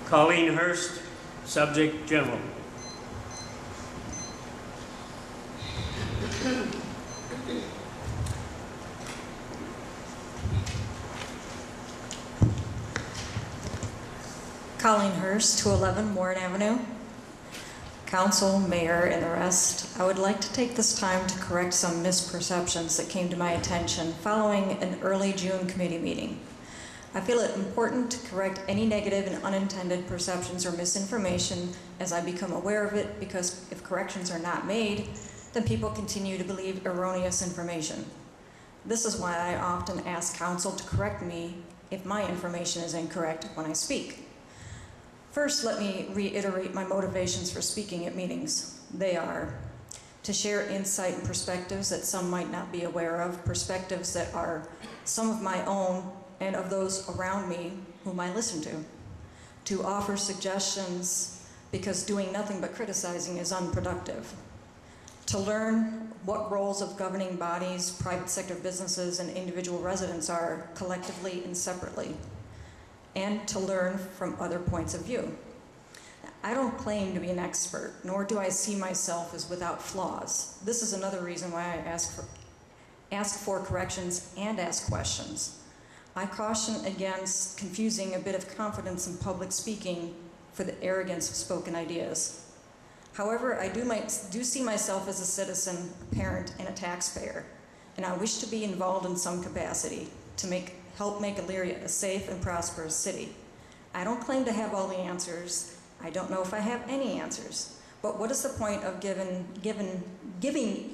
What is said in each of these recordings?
Colleen Hurst, subject general. Colleen Hurst, 211 Warren Avenue. Council, mayor, and the rest, I would like to take this time to correct some misperceptions that came to my attention following an early June committee meeting. I feel it important to correct any negative and unintended perceptions or misinformation as I become aware of it, because if corrections are not made, then people continue to believe erroneous information. This is why I often ask council to correct me if my information is incorrect when I speak. First, let me reiterate my motivations for speaking at meetings. They are to share insight and perspectives that some might not be aware of, perspectives that are some of my own and of those around me whom I listen to offer suggestions because doing nothing but criticizing is unproductive, to learn what roles of governing bodies, private sector businesses, and individual residents are collectively and separately, and to learn from other points of view. I don't claim to be an expert, nor do I see myself as without flaws. This is another reason why I ask for corrections and ask questions. I caution against confusing a bit of confidence in public speaking for the arrogance of spoken ideas. However, I do see myself as a citizen, a parent, and a taxpayer, and I wish to be involved in some capacity to help make Elyria a safe and prosperous city. I don't claim to have all the answers. I don't know if I have any answers. But what is the point of giving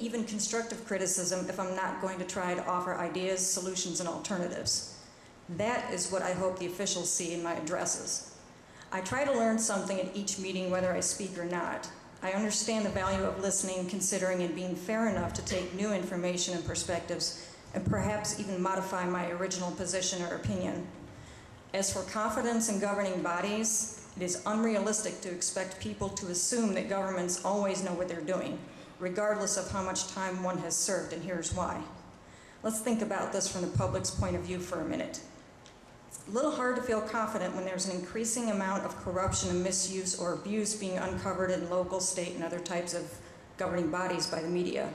even constructive criticism if I'm not going to try to offer ideas, solutions, and alternatives? That is what I hope the officials see in my addresses. I try to learn something at each meeting, whether I speak or not. I understand the value of listening, considering, and being fair enough to take new information and perspectives and perhaps even modify my original position or opinion. As for confidence in governing bodies, it is unrealistic to expect people to assume that governments always know what they're doing, regardless of how much time one has served, and here's why. Let's think about this from the public's point of view for a minute. It's a little hard to feel confident when there's an increasing amount of corruption and misuse or abuse being uncovered in local, state, and other types of governing bodies by the media.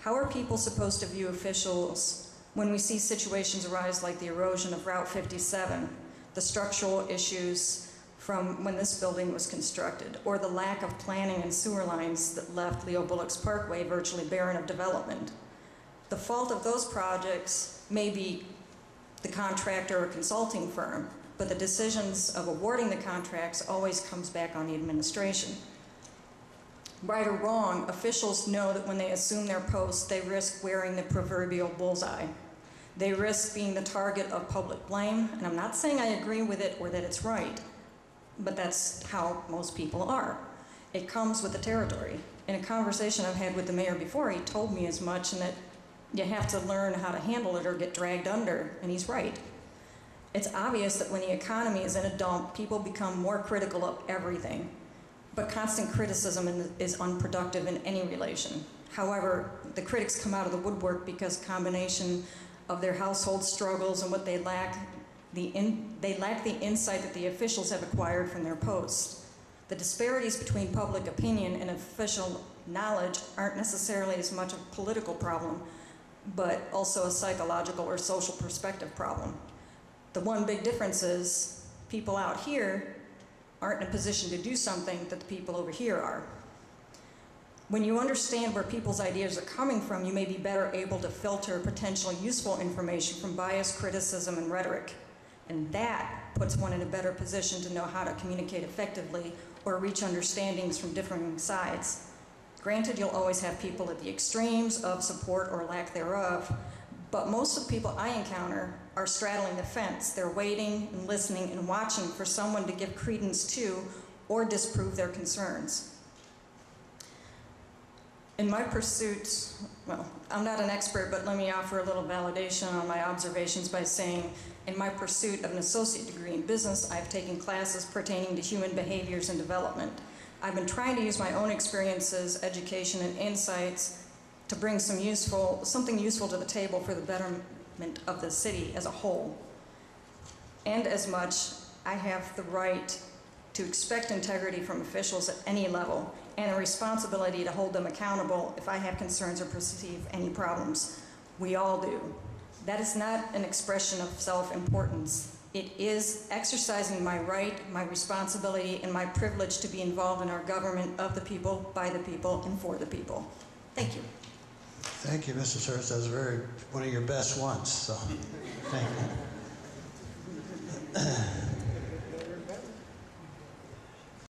How are people supposed to view officials when we see situations arise like the erosion of Route 57, the structural issues from when this building was constructed, or the lack of planning and sewer lines that left Leo Bullock's Parkway virtually barren of development? The fault of those projects may be the contractor or consulting firm, but the decisions of awarding the contracts always comes back on the administration. Right or wrong, officials know that when they assume their posts, they risk wearing the proverbial bullseye. They risk being the target of public blame, and I'm not saying I agree with it or that it's right, but that's how most people are. It comes with the territory. In a conversation I've had with the mayor before, he told me as much, and that you have to learn how to handle it or get dragged under, and he's right. It's obvious that when the economy is in a dump, people become more critical of everything. But constant criticism is unproductive in any relation. However, the critics come out of the woodwork because combination of their household struggles and what they lack the insight that the officials have acquired from their posts. The disparities between public opinion and official knowledge aren't necessarily as much a political problem, but also a psychological or social perspective problem. The one big difference is people out here aren't in a position to do something that the people over here are. When you understand where people's ideas are coming from, you may be better able to filter potential useful information from bias, criticism, and rhetoric. And that puts one in a better position to know how to communicate effectively or reach understandings from differing sides. Granted, you'll always have people at the extremes of support or lack thereof, but most of the people I encounter are straddling the fence. They're waiting and listening and watching for someone to give credence to or disprove their concerns. In my pursuit, well, I'm not an expert, but let me offer a little validation on my observations by saying, in my pursuit of an associate degree in business, I've taken classes pertaining to human behaviors and development. I've been trying to use my own experiences, education, and insights to bring something useful to the table for the betterment of the city as a whole. And as much, I have the right to expect integrity from officials at any level, and a responsibility to hold them accountable if I have concerns or perceive any problems. We all do. That is not an expression of self-importance. It is exercising my right, my responsibility, and my privilege to be involved in our government of the people, by the people, and for the people. Thank you. Thank you, Mrs. Hurst. That was one of your best ones, so thank you.